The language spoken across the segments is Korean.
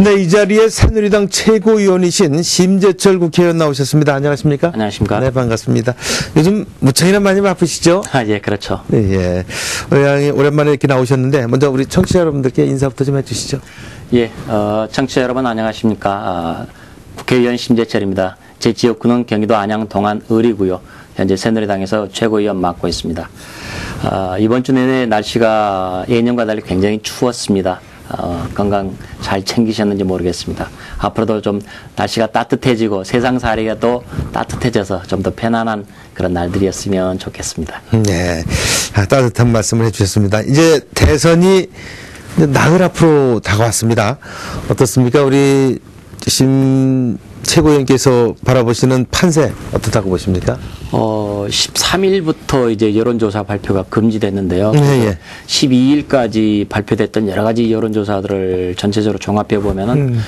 네, 이 자리에 새누리당 최고위원이신 심재철 국회의원 나오셨습니다. 안녕하십니까? 안녕하십니까? 네, 반갑습니다. 요즘 무척이나 많이 바쁘시죠? 예, 그렇죠. 예. 오랜만에 이렇게 나오셨는데, 먼저 우리 청취자 여러분들께 인사부터 좀 해주시죠. 예, 청취자 여러분 안녕하십니까? 국회의원 심재철입니다. 제 지역구는 경기도 안양 동안 을이고요. 현재 새누리당에서 최고위원 맡고 있습니다. 이번 주 내내 날씨가 예년과 달리 굉장히 추웠습니다. 건강 잘 챙기셨는지 모르겠습니다. 앞으로도 좀 날씨가 따뜻해지고 세상살이가 또 따뜻해져서 좀 더 편안한 그런 날들이었으면 좋겠습니다. 네, 따뜻한 말씀을 해주셨습니다. 이제 대선이 나흘 앞으로 다가왔습니다. 어떻습니까? 우리 심 최고위원께서 바라보시는 판세 어떻다고 보십니까? 13일부터 이제 여론조사 발표가 금지됐는데요. 예. 12일까지 발표됐던 여러 가지 여론조사들을 전체적으로 종합해 보면은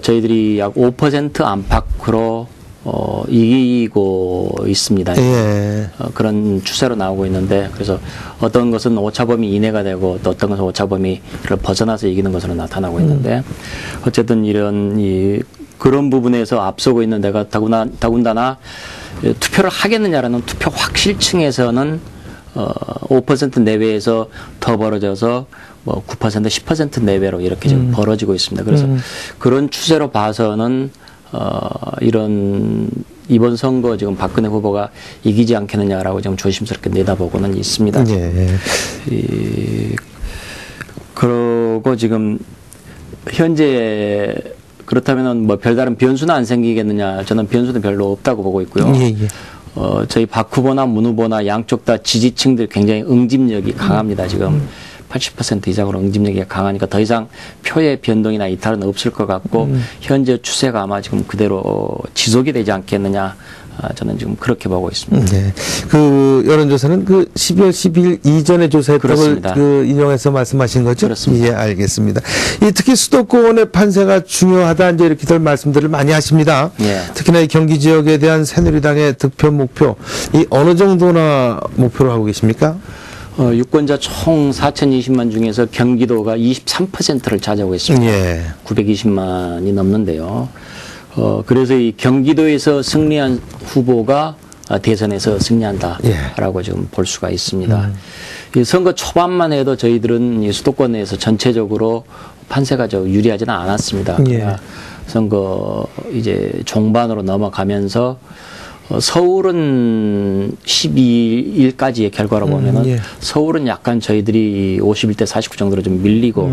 저희들이 약 5% 안팎으로 이기고 있습니다. 예. 그런 추세로 나오고 있는데, 그래서 어떤 것은 오차 범위 이내가 되고 또 어떤 것은 오차 범위를 벗어나서 이기는 것으로 나타나고 있는데, 어쨌든 그런 부분에서 앞서고 있는 데가 더군다나 투표를 하겠느냐라는 투표 확실층에서는 5% 내외에서 더 벌어져서 뭐 9%, 10% 내외로 이렇게 지금 벌어지고 있습니다. 그래서 그런 추세로 봐서는 이번 선거 지금 박근혜 후보가 이기지 않겠느냐라고 좀 조심스럽게 내다보고는 있습니다. 예. 그러고 지금 현재 그렇다면은 뭐 별다른 변수는 안 생기겠느냐? 저는 변수는 별로 없다고 보고 있고요. 예. 저희 박 후보나 문 후보나 양쪽 다 지지층들 굉장히 응집력이 강합니다. 지금 80% 이상으로 응집력이 강하니까 더 이상 표의 변동이나 이탈은 없을 것 같고 현재 추세가 아마 지금 그대로 지속이 되지 않겠느냐. 저는 지금 그렇게 보고 있습니다. 네. 그 여론조사는 그 12월 12일 이전에 조사했던 걸 인용해서 말씀하신 거죠? 그렇습니다. 예, 알겠습니다. 특히 수도권의 판세가 중요하다 이제 이렇게들 말씀들을 많이 하십니다. 예. 특히나 이 경기 지역에 대한 새누리당의 득표 목표, 이 어느 정도나 목표로 하고 계십니까? 유권자 총 4,020만 중에서 경기도가 23%를 차지하고 있습니다. 예. 920만이 넘는데요. 그래서 이 경기도에서 승리한 후보가 대선에서 승리한다라고 지금 볼 수가 있습니다. 이 선거 초반만 해도 저희들은 이 수도권에서 전체적으로 판세가 유리하지는 않았습니다. 예. 선거 이제 종반으로 넘어가면서 서울은 12일까지의 결과로 보면은 예. 서울은 약간 저희들이 51대 49 정도로 좀 밀리고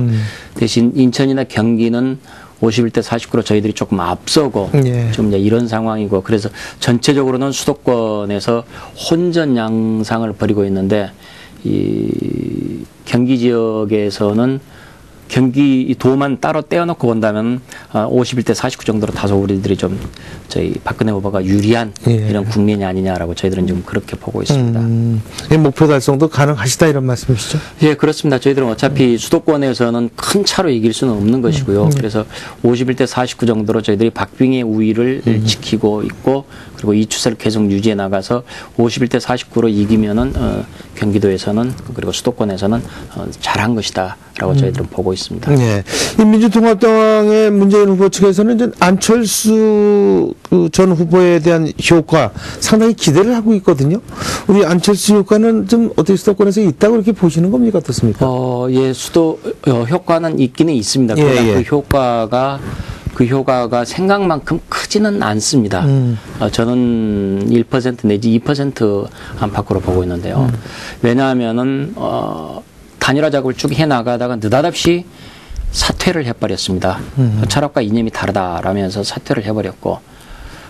대신 인천이나 경기는 51대 49로 저희들이 조금 앞서고 예. 좀 이런 상황이고, 그래서 전체적으로는 수도권에서 혼전 양상을 벌이고 있는데, 이 경기 지역에서는 경기도만 따로 떼어놓고 본다면 51대 49 정도로 다소 우리들이 좀 저희 박근혜 후보가 유리한 예. 이런 국면이 아니냐라고 저희들은 지금 그렇게 보고 있습니다. 이 목표 달성도 가능하시다 이런 말씀이시죠? 예, 그렇습니다. 저희들은 어차피 수도권에서는 큰 차로 이길 수는 없는 것이고요. 그래서 51대 49 정도로 저희들이 박빙의 우위를 지키고 있고, 그리고 이 추세를 계속 유지해 나가서 51대 49로 이기면은 경기도에서는 그리고 수도권에서는 잘한 것이다라고 저희들은 보고 있습니다. 네. 이 민주통합당의 문재인 후보 측에서는 이제 안철수 전 후보에 대한 효과 상당히 기대를 하고 있거든요. 우리 안철수 효과는 좀 어떻게 수도권에서 있다고 이렇게 보시는 겁니까? 어떻습니까? 예, 효과는 있기는 있습니다. 그러나 예. 그 효과가 생각만큼 크지는 않습니다. 저는 1% 내지 2% 안팎으로 보고 있는데요. 왜냐하면은 단일화 작업을 쭉 해나가다가 느닷없이 사퇴를 해버렸습니다. 철학과 이념이 다르다라면서 사퇴를 해버렸고,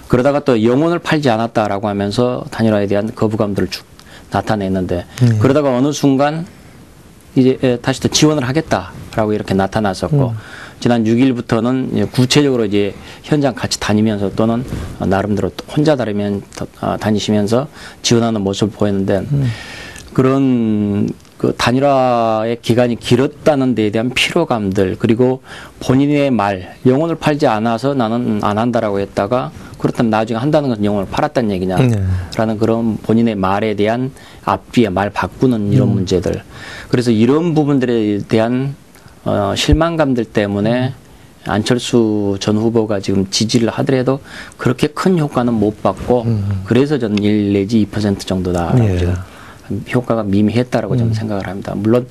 그러다가 또 영혼을 팔지 않았다라고 하면서 단일화에 대한 거부감들을 쭉 나타냈는데, 그러다가 어느 순간 이제 다시 또 지원을 하겠다라고 이렇게 나타났었고, 지난 6일부터는 구체적으로 이제 현장 같이 다니면서 또는 나름대로 혼자 다니시면서 지원하는 모습을 보였는데, 그런 그 단일화의 기간이 길었다는 데에 대한 피로감들, 그리고 본인의 말, 영혼을 팔지 않아서 나는 안 한다라고 했다가 그렇다면 나중에 한다는 것은 영혼을 팔았다는 얘기냐라는 그런 본인의 말에 대한 앞뒤에 말 바꾸는 이런 문제들. 그래서 이런 부분들에 대한 실망감들 때문에 안철수 전 후보가 지금 지지를 하더라도 그렇게 큰 효과는 못 받고 그래서 저는 1 내지 2% 정도다. 예. 지금 효과가 미미했다라고 저는 생각을 합니다. 물론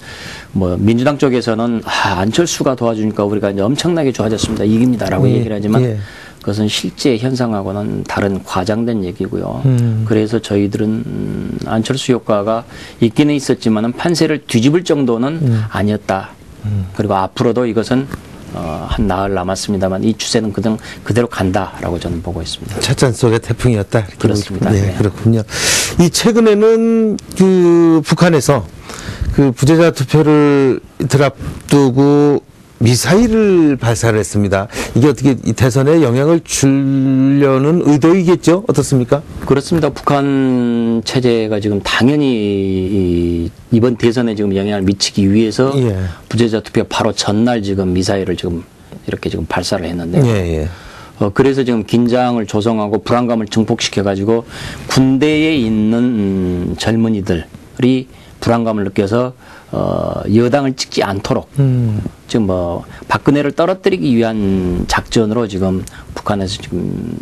뭐 민주당 쪽에서는 안철수가 도와주니까 우리가 이제 엄청나게 좋아졌습니다. 이깁니다라고 예. 얘기를 하지만 예. 그것은 실제 현상하고는 다른 과장된 얘기고요. 그래서 저희들은 안철수 효과가 있기는 있었지만은 판세를 뒤집을 정도는 아니었다. 그리고 앞으로도 이것은 한 나흘 남았습니다만 이 추세는 그대로 간다라고 저는 보고 있습니다. 찻잔 속의 태풍이었다. 이렇게 그렇습니다. 네, 네. 그렇군요. 이 최근에는 그 북한에서 그 부재자 투표를 앞두고 미사일을 발사를 했습니다. 이게 어떻게 이 대선에 영향을 주려는 의도이겠죠? 어떻습니까? 그렇습니다. 북한 체제가 지금 당연히 이번 대선에 지금 영향을 미치기 위해서 예. 부재자 투표 바로 전날 지금 미사일을 지금 이렇게 지금 발사를 했는데요. 예, 예. 그래서 지금 긴장을 조성하고 불안감을 증폭시켜 가지고 군대에 있는 젊은이들이 불안감을 느껴서 여당을 찍지 않도록 지금 뭐 박근혜를 떨어뜨리기 위한 작전으로 지금 북한에서 지금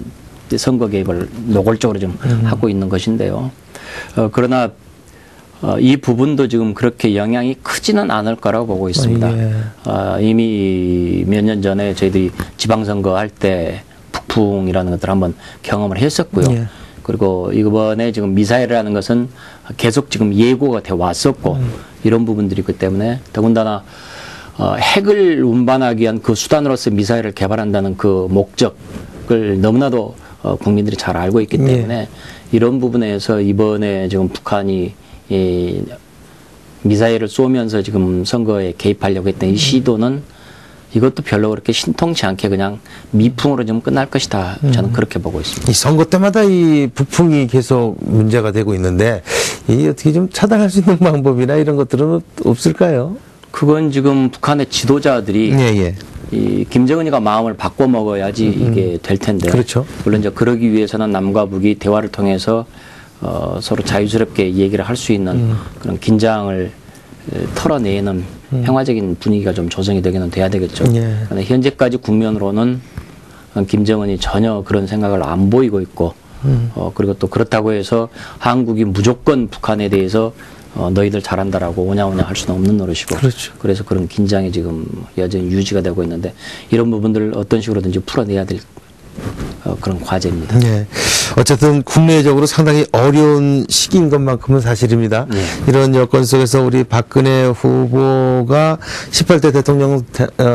선거 개입을 노골적으로 좀 하고 있는 것인데요. 그러나 이 부분도 지금 그렇게 영향이 크지는 않을 거라고 보고 있습니다. 이미 몇 년 전에 저희들이 지방선거 할 때 북풍이라는 것들을 한번 경험을 했었고요. 예. 그리고 이번에 지금 미사일이라는 것은 계속 지금 예고가 돼 왔었고 이런 부분들이 있기 때문에 더군다나 핵을 운반하기 위한 그 수단으로서 미사일을 개발한다는 그 목적을 너무나도 국민들이 잘 알고 있기 때문에 이런 부분에서 이번에 지금 북한이 이 미사일을 쏘면서 지금 선거에 개입하려고 했던 이 시도는 이것도 별로 그렇게 신통치 않게 그냥 미풍으로 좀 끝날 것이다. 저는 그렇게 보고 있습니다. 이 선거 때마다 이 북풍이 계속 문제가 되고 있는데 이 어떻게 좀 차단할 수 있는 방법이나 이런 것들은 없을까요? 그건 지금 북한의 지도자들이 예, 예. 이 김정은이가 마음을 바꿔 먹어야지 이게 될 텐데. 그렇죠. 물론 이제 그러기 위해서는 남과 북이 대화를 통해서 서로 자유스럽게 얘기를 할 수 있는 그런 긴장을 털어내는 평화적인 분위기가 좀 조성이 되기는 돼야 되겠죠. 예. 그런데 현재까지 국면으로는 김정은이 전혀 그런 생각을 안 보이고 있고 그리고 또 그렇다고 해서 한국이 무조건 북한에 대해서 너희들 잘한다라고 오냐오냐 할 수는 없는 노릇이고 그렇죠. 그래서 그런 긴장이 지금 여전히 유지가 되고 있는데 이런 부분들을 어떤 식으로든지 풀어내야 될 그런 과제입니다. 네. 어쨌든 국내적으로 상당히 어려운 시기인 것만큼은 사실입니다. 네. 이런 여건 속에서 우리 박근혜 후보가 18대 대통령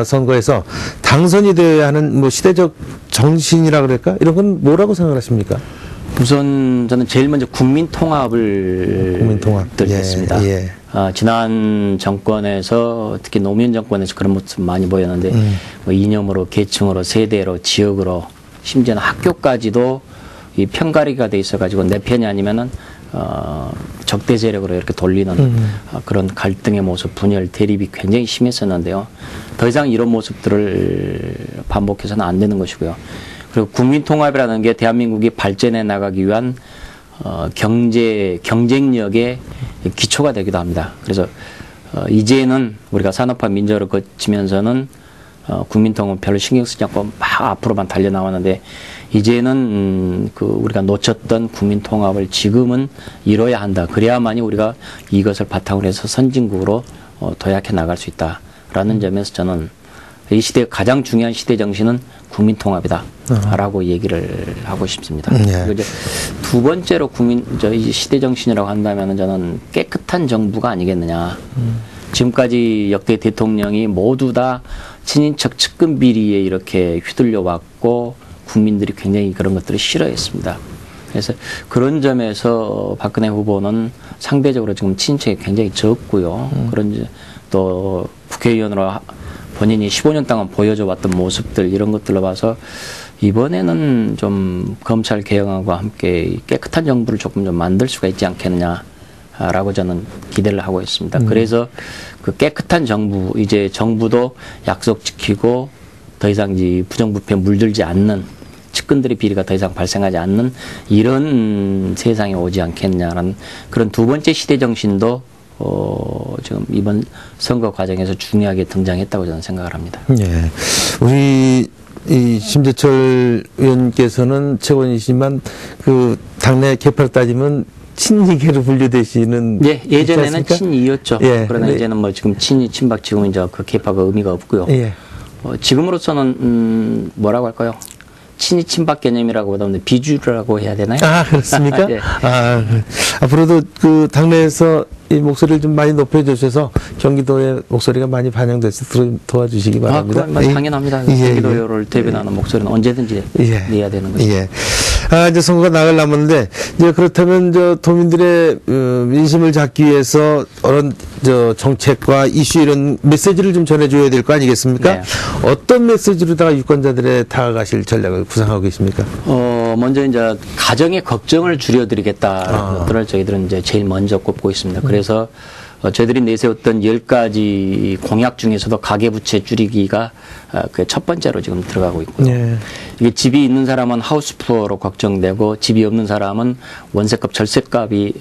선거에서 당선이 되어야 하는 뭐 시대적 정신이라 그럴까? 이런 건 뭐라고 생각하십니까? 우선 저는 제일 먼저 국민 통합을 드리겠습니다. 예, 예. 지난 정권에서 특히 노무현 정권에서 그런 모습 많이 보였는데 뭐 이념으로 계층으로 세대로 지역으로 심지어는 학교까지도 이 편가르기가 돼 있어가지고 내 편이 아니면은 적대 세력으로 이렇게 돌리는 그런 갈등의 모습, 분열, 대립이 굉장히 심했었는데요. 더 이상 이런 모습들을 반복해서는 안 되는 것이고요. 그리고 국민통합이라는 게 대한민국이 발전해 나가기 위한 경쟁력의 기초가 되기도 합니다. 그래서 이제는 우리가 산업화 민주화를 거치면서는 국민통합 별로 신경 쓰지 않고 막 앞으로만 달려 나왔는데 이제는 그 우리가 놓쳤던 국민통합을 지금은 이뤄야 한다. 그래야만이 우리가 이것을 바탕으로 해서 선진국으로 도약해 나갈 수 있다라는 점에서 저는 이 시대의 가장 중요한 시대 정신은 국민통합이다라고 얘기를 하고 싶습니다. 그리고 이제 두 번째로 이 시대 정신이라고 한다면은 저는 깨끗한 정부가 아니겠느냐. 지금까지 역대 대통령이 모두 다 친인척 측근 비리에 이렇게 휘둘려 왔고 국민들이 굉장히 그런 것들을 싫어했습니다. 그래서 그런 점에서 박근혜 후보는 상대적으로 지금 친인척이 굉장히 적고요. 그런 또 국회의원으로 본인이 15년 동안 보여줘 왔던 모습들 이런 것들로 봐서 이번에는 좀 검찰 개혁과 함께 깨끗한 정부를 조금 좀 만들 수가 있지 않겠느냐라고 저는 기대를 하고 있습니다. 그래서 그 깨끗한 정부, 이제 정부도 약속 지키고 더 이상 이제 부정부패 물들지 않는 측근들의 비리가 더 이상 발생하지 않는 이런 세상이 오지 않겠냐라는 그런 두 번째 시대 정신도 지금 이번 선거 과정에서 중요하게 등장했다고 저는 생각을 합니다. 예. 우리 이 심재철 의원께서는 최고위이지만 그 당내 계파를 따지면 친이계로 분류되시는. 예, 예전에는 친이였죠. 예, 그러나 이제는 뭐 지금 친이, 친박, 지금 이제 그 계파가 의미가 없고요. 예. 지금으로서는 뭐라고 할까요? 친이, 친박 개념이라고 하면 비주류라고 해야 되나요? 아, 그렇습니까? 예. 앞으로도 그 당내에서 이 목소리를 좀 많이 높여주셔서 경기도의 목소리가 많이 반영돼서 도와주시기 바랍니다. 그건 당연합니다. 경기도를 대변하는 목소리는 언제든지 내야 되는 거죠. 예. 이제 선거가 나갈 남았는데, 이제 그렇다면 도민들의 민심을 잡기 위해서 어떤 정책과 이슈 이런 메시지를 좀 전해줘야 될 거 아니겠습니까? 네. 어떤 메시지로다가 유권자들에 다가가실 전략을 구상하고 계십니까? 먼저 이제 가정의 걱정을 줄여드리겠다라는 것들을 저희들은 이제 제일 먼저 꼽고 있습니다. 그래서 저희들이 내세웠던 10가지 공약 중에서도 가계부채 줄이기가 그 첫 번째로 지금 들어가고 있고요. 네. 이게 집이 있는 사람은 하우스푸어로 걱정되고 집이 없는 사람은 월세값, 절세값이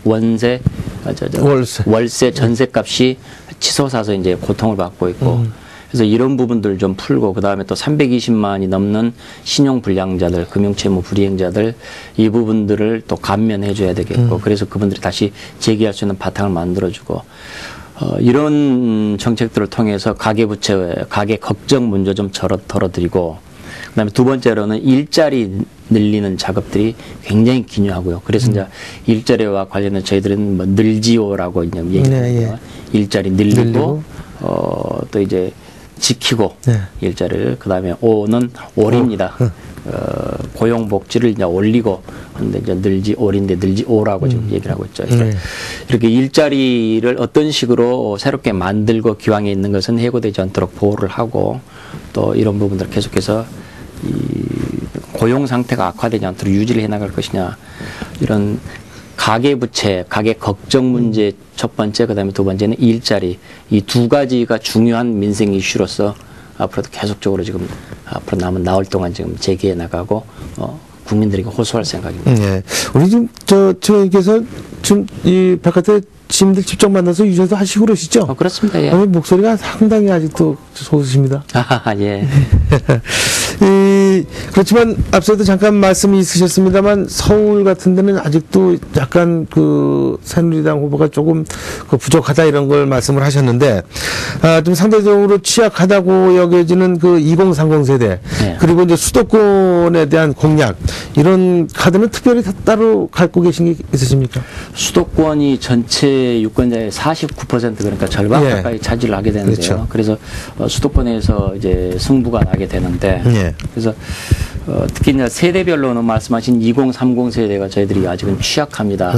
월세, 전세값이 치솟아서 이제 고통을 받고 있고 그래서 이런 부분들 좀 풀고 그다음에 또 320만이 넘는 신용 불량자들, 금융채무 불이행자들 이 부분들을 또 감면해 줘야 되겠고 그래서 그분들이 다시 재기할 수 있는 바탕을 만들어 주고 이런 정책들을 통해서 가계부채, 가계 걱정 문제 좀 덜어드리고 그다음에 두 번째로는 일자리 늘리는 작업들이 굉장히 기묘하고요. 그래서 이제 일자리와 관련해서 저희들은 뭐 늘지오라고 이제 얘기합니다. 일자리 늘리고 또 이제 지키고 일자리를 그다음에 오는 올입니다. 고용복지를 이제 올리고 근데 이제 늘지 올인데 늘지 오라고 지금 얘기를 하고 있죠. 그러니까 이렇게 일자리를 어떤 식으로 새롭게 만들고 기왕에 있는 것은 해고되지 않도록 보호를 하고 또 이런 부분들 계속해서 이 고용 상태가 악화되지 않도록 유지를 해나갈 것이냐 이런 가계부채, 가계 걱정 문제 첫 번째, 그다음에 두 번째는 일자리 이 두 가지가 중요한 민생 이슈로서 앞으로도 계속적으로 지금 앞으로 남은 나흘 동안 지금 제기해 나가고 국민들에게 호소할 생각입니다. 네, 우리 지금 저께서 지금 이 바깥에 시민들 직접 만나서 유세도 하시고 그러시죠? 그렇습니다. 예. 목소리가 상당히 아직도 좋으십니다. 예. 그렇지만 앞서도 잠깐 말씀이 있으셨습니다만 서울 같은 데는 아직도 약간 그 새누리당 후보가 조금 부족하다 이런 걸 말씀을 하셨는데 좀 상대적으로 취약하다고 여겨지는 그 2030 세대 그리고 이제 수도권에 대한 공약 이런 카드는 특별히 따로 갖고 계신 게 있으십니까? 수도권이 전체 유권자의 49% 그러니까 절반 가까이 차지를 하게 되는데요. 그렇죠. 그래서 수도권에서 이제 승부가 나게 되는데 그래서 특히 이제 세대별로는 말씀하신 2030 세대가 저희들이 아직은 취약합니다.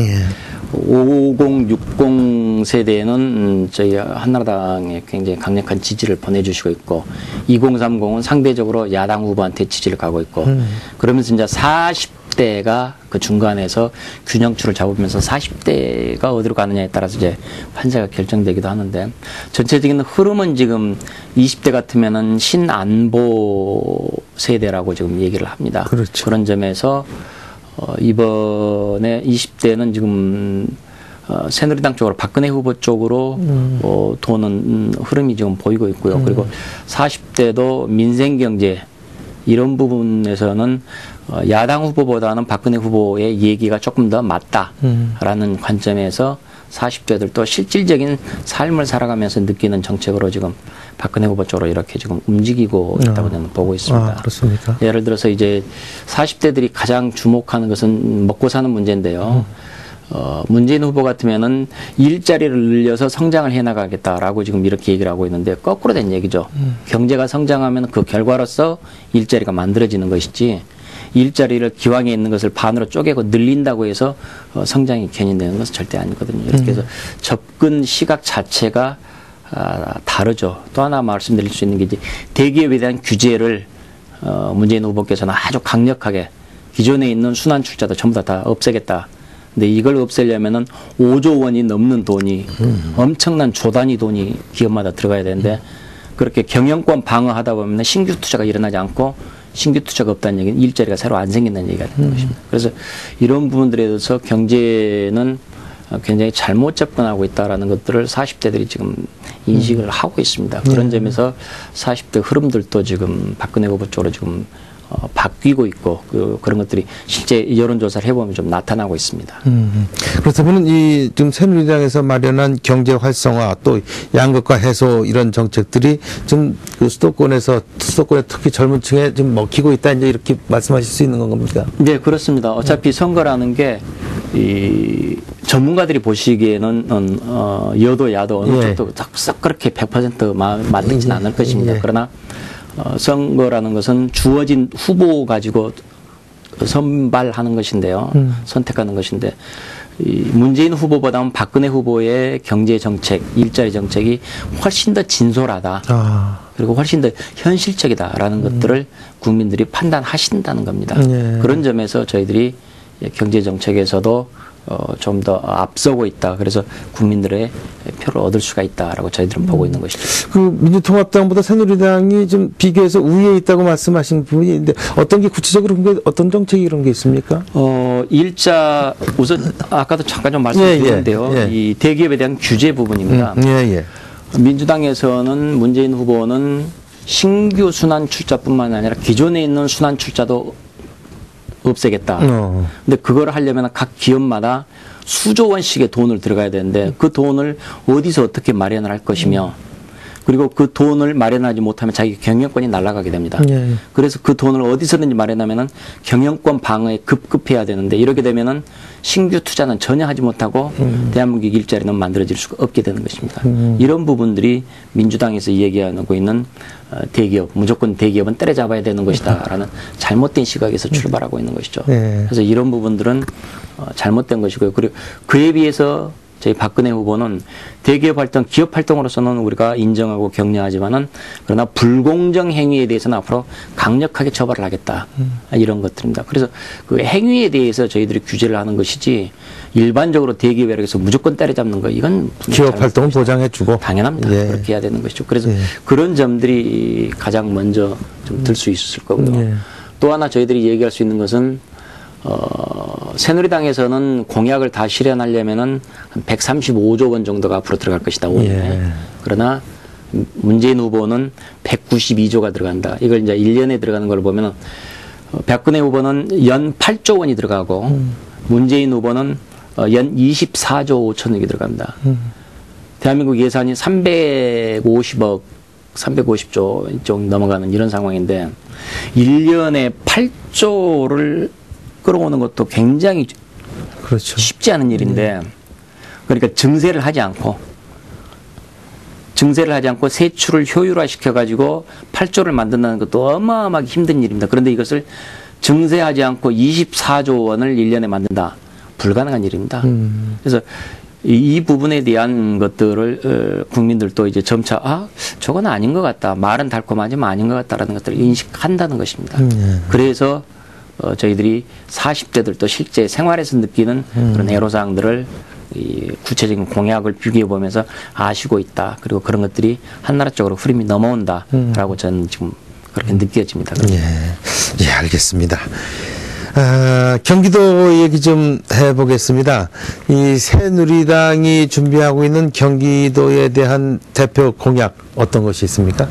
50, 60 세대는 저희 한나라당에 굉장히 강력한 지지를 보내주시고 있고 2030은 상대적으로 야당 후보한테 지지를 가고 있고 그러면서 이제 40대가 그 중간에서 균형추를 잡으면서 40대가 어디로 가느냐에 따라서 이제 판세가 결정되기도 하는데 전체적인 흐름은 지금 20대 같으면은 신안보 세대라고 지금 얘기를 합니다. 그렇죠. 그런 점에서 이번에 20대는 지금 새누리당 쪽으로 박근혜 후보 쪽으로 도는 흐름이 지금 보이고 있고요. 그리고 40대도 민생경제 이런 부분에서는 야당 후보보다는 박근혜 후보의 얘기가 조금 더 맞다라는 관점에서 40대들도 실질적인 삶을 살아가면서 느끼는 정책으로 지금 박근혜 후보 쪽으로 이렇게 지금 움직이고 있다고 저는 보고 있습니다. 그렇습니까? 예를 들어서 이제 40대들이 가장 주목하는 것은 먹고 사는 문제인데요. 문재인 후보 같으면은 일자리를 늘려서 성장을 해나가겠다라고 지금 이렇게 얘기를 하고 있는데 거꾸로 된 얘기죠. 경제가 성장하면 그 결과로서 일자리가 만들어지는 것이지 일자리를 기왕에 있는 것을 반으로 쪼개고 늘린다고 해서 성장이 견인되는 것은 절대 아니거든요. 이렇게 해서 접근 시각 자체가 다르죠. 또 하나 말씀드릴 수 있는 게 이제 대기업에 대한 규제를 문재인 후보께서는 아주 강력하게 기존에 있는 순환 출자도 전부 다 없애겠다. 근데 이걸 없애려면은 5조 원이 넘는 돈이 엄청난 조 단위 돈이 기업마다 들어가야 되는데 그렇게 경영권 방어하다 보면 신규 투자가 일어나지 않고 신규 투자가 없다는 얘기는 일자리가 새로 안 생긴다는 얘기가 되는 것입니다. 그래서 이런 부분들에 대해서 경제는 굉장히 잘못 접근하고 있다라는 것들을 40대들이 지금 인식을 하고 있습니다. 그런 점에서 40대 흐름들도 지금 박근혜 후보 쪽으로 지금 바뀌고 있고 그런 것들이 실제 여론조사를 해보면 좀 나타나고 있습니다. 그렇다면 이 지금 새누리당에서 마련한 경제 활성화 또 양극화 해소 이런 정책들이 좀 그 수도권에 특히 젊은 층에 좀 먹히고 있다 이제 이렇게 말씀하실 수 있는 겁니까? 네, 그렇습니다. 어차피 선거라는 게 이 전문가들이 보시기에는 여도 야도 어느 쪽도 썩 그렇게 100% 맞지는 않을 것입니다. 그러나 선거라는 것은 주어진 후보 가지고 선발하는 것인데요. 선택하는 것인데 이 문재인 후보보다는 박근혜 후보의 경제 정책, 일자리 정책이 훨씬 더 진솔하다. 그리고 훨씬 더 현실적이다라는 것들을 국민들이 판단하신다는 겁니다. 그런 점에서 저희들이 경제 정책에서도 좀 더 앞서고 있다. 그래서 국민들의 표를 얻을 수가 있다라고 저희들은 보고 있는 것이죠. 그 민주통합당보다 새누리당이 좀 비교해서 우위에 있다고 말씀하신 부분이 있는데 어떤 게 구체적으로 어떤 정책이 이런 게 있습니까? 일자 우선 아까도 잠깐 좀 말씀드렸는데요. 이 대기업에 대한 규제 부분입니다. 민주당에서는 문재인 후보는 신규 순환 출자뿐만 아니라 기존에 있는 순환 출자도 없애겠다. 근데 그걸 하려면 각 기업마다 수조 원씩의 돈을 들어가야 되는데 그 돈을 어디서 어떻게 마련을 할 것이며 그리고 그 돈을 마련하지 못하면 자기 경영권이 날아가게 됩니다. 그래서 그 돈을 어디서든지 마련하면은 경영권 방어에 급급해야 되는데 이렇게 되면은 신규 투자는 전혀 하지 못하고 대한민국 일자리는 만들어질 수가 없게 되는 것입니다. 이런 부분들이 민주당에서 얘기하고 있는 대기업, 무조건 대기업은 때려잡아야 되는 것이다라는 잘못된 시각에서 출발하고 있는 것이죠. 그래서 이런 부분들은 잘못된 것이고요. 그리고 그에 비해서 저희 박근혜 후보는 대기업 활동, 기업 활동으로서는 우리가 인정하고 격려하지만은 그러나 불공정 행위에 대해서는 앞으로 강력하게 처벌을 하겠다. 이런 것들입니다. 그래서 그 행위에 대해서 저희들이 규제를 하는 것이지 일반적으로 대기업에 대해서 무조건 때려잡는 거 이건 기업 활동은 보장해주고 당연합니다. 그렇게 해야 되는 것이죠. 그래서 그런 점들이 가장 먼저 좀 들 수 있을 거고요. 또 하나 저희들이 얘기할 수 있는 것은 새누리당에서는 공약을 다 실현하려면은 한 135조 원 정도가 앞으로 들어갈 것이다. 5년에. 그러나 문재인 후보는 192조가 들어간다. 이걸 이제 1년에 들어가는 걸 보면은 박근혜 후보는 연 8조 원이 들어가고 문재인 후보는 연 24조 5천억이 들어갑니다. 대한민국 예산이 350억, 350조 좀 넘어가는 이런 상황인데 1년에 8조를 끌어오는 것도 굉장히 쉽지 않은 일인데 그러니까 증세를 하지 않고 세출을 효율화시켜 가지고 8조를 만든다는 것도 어마어마하게 힘든 일입니다. 그런데 이것을 증세하지 않고 24조 원을 1년에 만든다. 불가능한 일입니다. 그래서 이 부분에 대한 것들을 국민들도 이제 점차 저건 아닌 것 같다. 말은 달콤하지만 아닌 것 같다라는 것들을 인식한다는 것입니다. 그래서 저희들이 40대들도 실제 생활에서 느끼는 그런 애로사항들을 이 구체적인 공약을 비교해 보면서 아시고 있다. 그리고 그런 것들이 한나라 쪽으로 흐름이 넘어온다라고 저는 지금 그렇게 느껴집니다. 예, 알겠습니다. 경기도 얘기 좀 해보겠습니다. 이 새누리당이 준비하고 있는 경기도에 대한 대표 공약 어떤 것이 있습니까?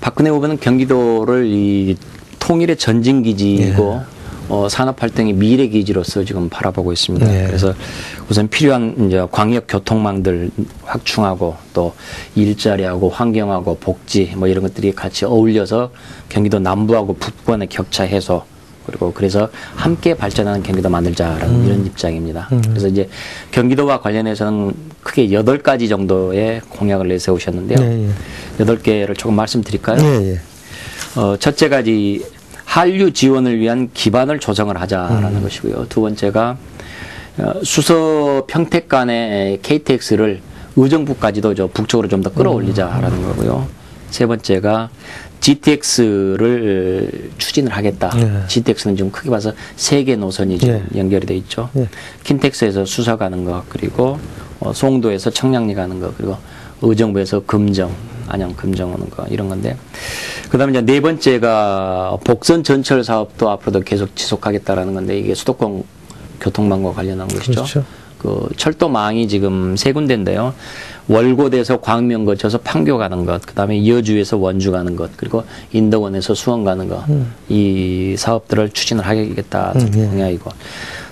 박근혜 후보는 경기도를 이 통일의 전진기지이고 산업활동의 미래기지로서 지금 바라보고 있습니다. 그래서 우선 필요한 이제 광역 교통망들 확충하고 또 일자리하고 환경하고 복지 뭐 이런 것들이 같이 어울려서 경기도 남부하고 북부간의 격차 해소 그리고 그래서 함께 발전하는 경기도 만들자라는 이런 입장입니다. 그래서 이제 경기도와 관련해서는 크게 8가지 정도의 공약을 내세우셨는데요. 8개를 조금 말씀드릴까요? 첫째 가지 한류 지원을 위한 기반을 조성을 하자라는 것이고요. 두 번째가 수서 평택 간의 KTX를 의정부까지도 북쪽으로 좀 더 끌어올리자라는 거고요. 세 번째가 GTX를 추진을 하겠다. GTX는 지금 크게 봐서 3개 노선이 지금 연결이 돼 있죠. 킨텍스에서 수서 가는 거, 그리고 송도에서 청량리 가는 거, 그리고 의정부에서 금정, 안양 금정 오는 거 이런 건데, 그다음에 이제 네 번째가 복선 전철 사업도 앞으로도 계속 지속하겠다라는 건데 이게 수도권 교통망과 관련한 것이죠. 그 철도망이 지금 3군데인데요. 월곶에서 광명 거쳐서 판교 가는 것, 그다음에 여주에서 원주 가는 것, 그리고 인덕원에서 수원 가는 것, 이 사업들을 추진을 하겠다 공약이고,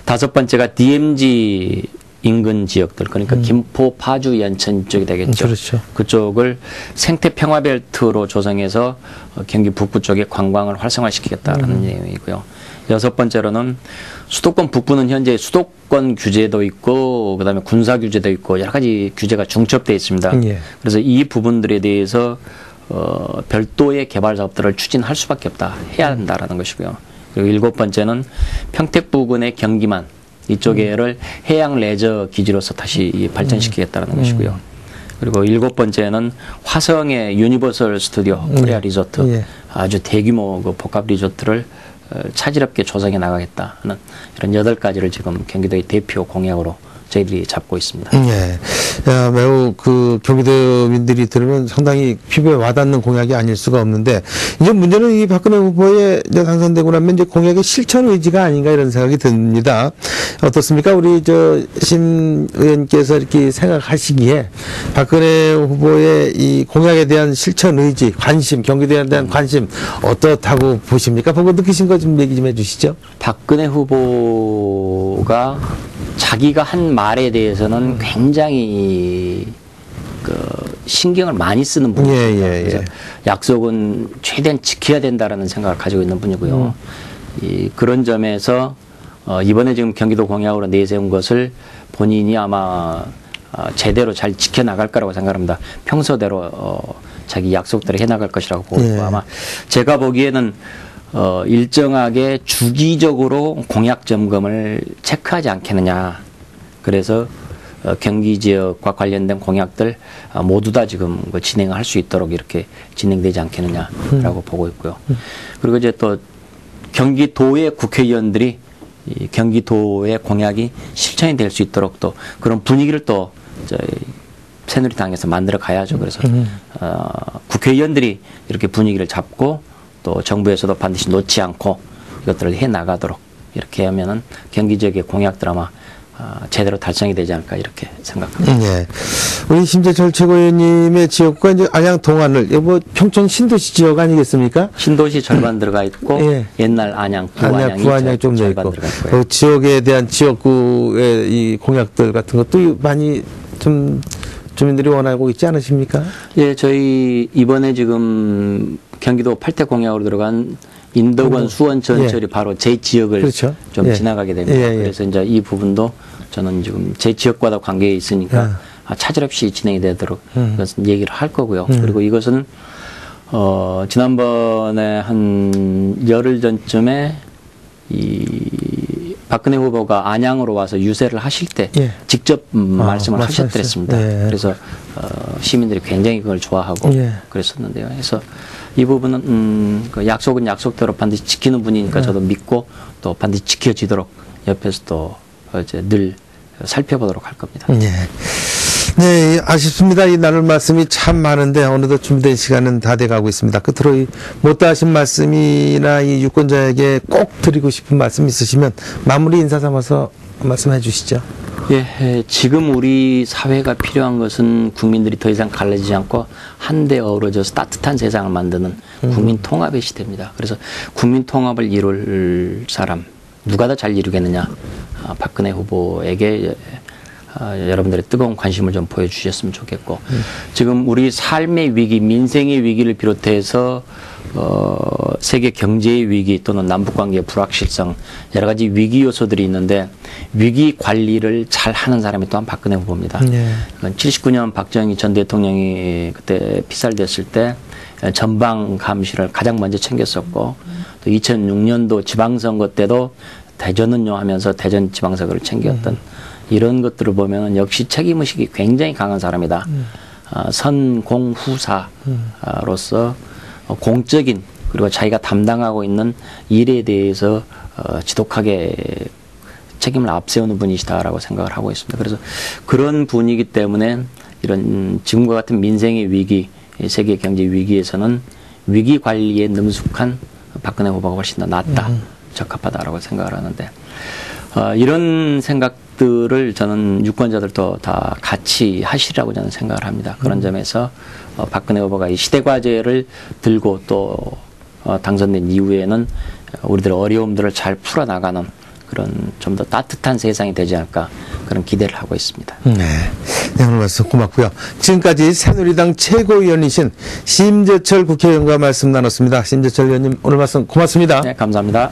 5번째가 DMZ 인근 지역들, 그러니까 김포, 파주, 연천 이쪽이 되겠죠. 그렇죠. 그쪽을 생태 평화벨트로 조성해서 경기 북부 쪽에 관광을 활성화시키겠다라는 내용이고요. 6번째로는 수도권 북부는 현재 수도권 규제도 있고 그다음에 군사 규제도 있고 여러 가지 규제가 중첩되어 있습니다. 예. 그래서 이 부분들에 대해서 별도의 개발 사업들을 추진할 수밖에 없다. 해야 한다라는 것이고요. 그리고 7번째는 평택 부근의 경기만 이쪽에를 해양 레저 기지로서 다시 발전시키겠다는 것이고요. 그리고 7번째는 화성의 유니버설 스튜디오 코리아 리조트 예. 아주 대규모 그 복합 리조트를 차질없게 조성해 나가겠다 하는 이런 8가지를 지금 경기도의 대표 공약으로 저희들이 잡고 있습니다. 예. 야, 매우 그 경기도민들이 들으면 상당히 피부에 와닿는 공약이 아닐 수가 없는데, 이제 문제는 이 박근혜 후보의 이제 당선되고 나면 이제 공약의 실천 의지가 아닌가 이런 생각이 듭니다. 어떻습니까? 우리 심 의원께서 이렇게 생각하시기에 박근혜 후보의 이 공약에 대한 실천 의지, 관심, 경기도에 대한 관심 어떻다고 보십니까? 보고 느끼신 거 좀 얘기 좀 해주시죠. 박근혜 후보가 자기가 한 말에 대해서는 굉장히 그 신경을 많이 쓰는 분이에요. 예. 그래서 약속은 최대한 지켜야 된다라는 생각을 가지고 있는 분이고요. 그런 점에서 이번에 지금 경기도 공약으로 내세운 것을 본인이 아마 제대로 잘 지켜나갈 거라고 생각합니다. 평소대로 자기 약속대로 해나갈 것이라고 보고 있고, 예. 아마 제가 보기에는 일정하게 주기적으로 공약 점검을 체크하지 않겠느냐. 그래서 경기 지역과 관련된 공약들 모두 다 지금 진행할 수 있도록 이렇게 진행되지 않겠느냐라고 보고 있고요. 그리고 이제 또 경기도의 국회의원들이 이 경기도의 공약이 실천이 될 수 있도록 또 그런 분위기를 또 저희 새누리당에서 만들어 가야죠. 그래서 국회의원들이 이렇게 분위기를 잡고 또 정부에서도 반드시 놓지 않고 이것들을 해 나가도록 이렇게 하면은 경기 지역의 공약들 아마 제대로 달성이 되지 않을까 이렇게 생각합니다. 네. 우리 심재철 최고위원님의 지역과 이제 안양 동안을 뭐 평촌 신도시 지역 아니겠습니까? 신도시 절반 들어가 있고 예. 옛날 안양, 구안양이 좀 절반 있고 들어가 있고요. 그 지역에 대한 지역구의 이 공약들 같은 것도 많이 좀 주민들이 원하고 있지 않으십니까? 예, 저희 이번에 지금 경기도 8대 공약으로 들어간 인덕원, 수원, 전철이 예. 바로 제 지역을 그렇죠. 좀 예. 지나가게 됩니다. 예. 그래서 이제 이 부분도 저는 지금 제 지역과도 관계에 있으니까 차질 없이 진행이 되도록 이것은 얘기를 할 거고요. 그리고 이것은 지난번에 한 열흘 전쯤에 이 박근혜 후보가 안양으로 와서 유세를 하실 때 예. 직접 말씀을 말씀하셨어요. 하셨더랬습니다. 예. 그래서 시민들이 굉장히 그걸 좋아하고 예. 그랬었는데요. 그래서 이 부분은 그 약속은 약속대로 반드시 지키는 분이니까 저도 믿고 또 반드시 지켜지도록 옆에서 또 이제 늘 살펴보도록 할 겁니다. 네. 네, 아쉽습니다. 이 나눌 말씀이 참 많은데 어느덧 준비된 시간은 다 돼가고 있습니다. 끝으로 이 못다 하신 말씀이나 이 유권자에게 꼭 드리고 싶은 말씀 있으시면 마무리 인사 삼아서 말씀해 주시죠. 예, 지금 우리 사회가 필요한 것은 국민들이 더 이상 갈라지지 않고 한데 어우러져서 따뜻한 세상을 만드는 국민 통합의 시대입니다. 그래서 국민 통합을 이룰 사람 누가 더 잘 이루겠느냐? 박근혜 후보에게 여러분들의 뜨거운 관심을 좀 보여주셨으면 좋겠고, 지금 우리 삶의 위기, 민생의 위기를 비롯해서 세계 경제의 위기 또는 남북관계의 불확실성 여러 가지 위기 요소들이 있는데 위기 관리를 잘 하는 사람이 또한 박근혜 후보입니다. 79년 박정희 전 대통령이 그때 피살됐을 때 전방 감시를 가장 먼저 챙겼었고, 또 2006년도 지방선거 때도 대전은요 하면서 대전 지방선거를 챙겼던 이런 것들을 보면 역시 책임의식이 굉장히 강한 사람이다. 선공후사로서 공적인 그리고 자기가 담당하고 있는 일에 대해서 지독하게 책임을 앞세우는 분이시다라고 생각을 하고 있습니다. 그래서 그런 분이기 때문에 이런 지금과 같은 민생의 위기, 세계 경제 위기에서는 위기 관리에 능숙한 박근혜 후보가 훨씬 더 낫다, 적합하다라고 생각을 하는데 이런 생각들을 저는 유권자들도 다 같이 하시라고 저는 생각을 합니다. 그런 점에서 박근혜 후보가 이 시대과제를 들고 또 당선된 이후에는 우리들의 어려움들을 잘 풀어나가는 그런 좀 더 따뜻한 세상이 되지 않을까 그런 기대를 하고 있습니다. 네, 오늘 말씀 고맙고요. 지금까지 새누리당 최고위원이신 심재철 국회의원과 말씀 나눴습니다. 심재철 의원님 오늘 말씀 고맙습니다. 네, 감사합니다.